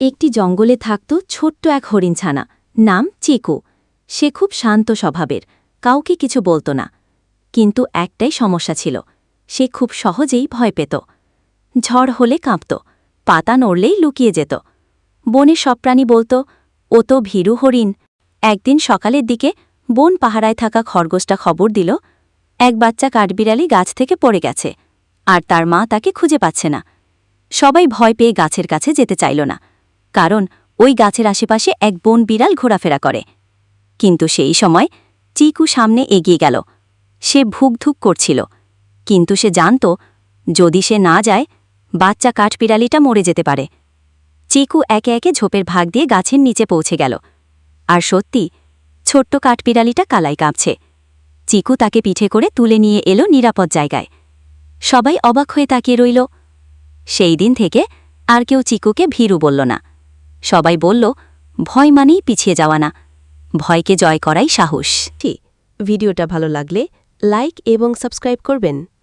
একটি জঙ্গলে থাকত ছোট্ট এক হরিণছানা, নাম চিকু। সে খুব শান্ত স্বভাবের, কাউকে কিছু বলত না। কিন্তু একটাই সমস্যা ছিল, সে খুব সহজেই ভয় পেত। ঝড় হলে কাঁপত, পাতা নড়লেই লুকিয়ে যেত। বনের সব প্রাণী বলত, ও তো ভীরু হরিণ। একদিন সকালের দিকে বন পাহারায় থাকা খরগোশটা খবর দিল, এক বাচ্চা কাঠবিড়ালি গাছ থেকে পড়ে গেছে, আর তার মা তাকে খুঁজে পাচ্ছে না। সবাই ভয় পেয়ে গাছের কাছে যেতে চাইল না, কারণ ওই গাছের আশেপাশে এক বন বিড়াল ঘোরাফেরা করে। কিন্তু সেই সময় চিকু সামনে এগিয়ে গেল। সে ভুকধুক করছিল, কিন্তু সে জানত যদি সে না যায় বাচ্চা কাঠবিড়ালিটা মরে যেতে পারে। চিকু একে একে ঝোপের ভাগ দিয়ে গাছের নিচে পৌঁছে গেল। আর সত্যি, ছোট্ট কাঠবিড়ালিটা কালাই কাঁপছে। চিকু তাকে পিঠে করে তুলে নিয়ে এলো নিরাপদ জায়গায়। সবাই অবাক হয়ে তাকিয়ে রইল। সেই দিন থেকে আর কেউ চিকুকে ভীরু বলল না। সবাই বলল, ভয় মানেই পিছিয়ে যাওয়া না, ভয়কে জয় করাই সাহস। ভিডিওটা ভালো লাগলে লাইক এবং সাবস্ক্রাইব করবেন।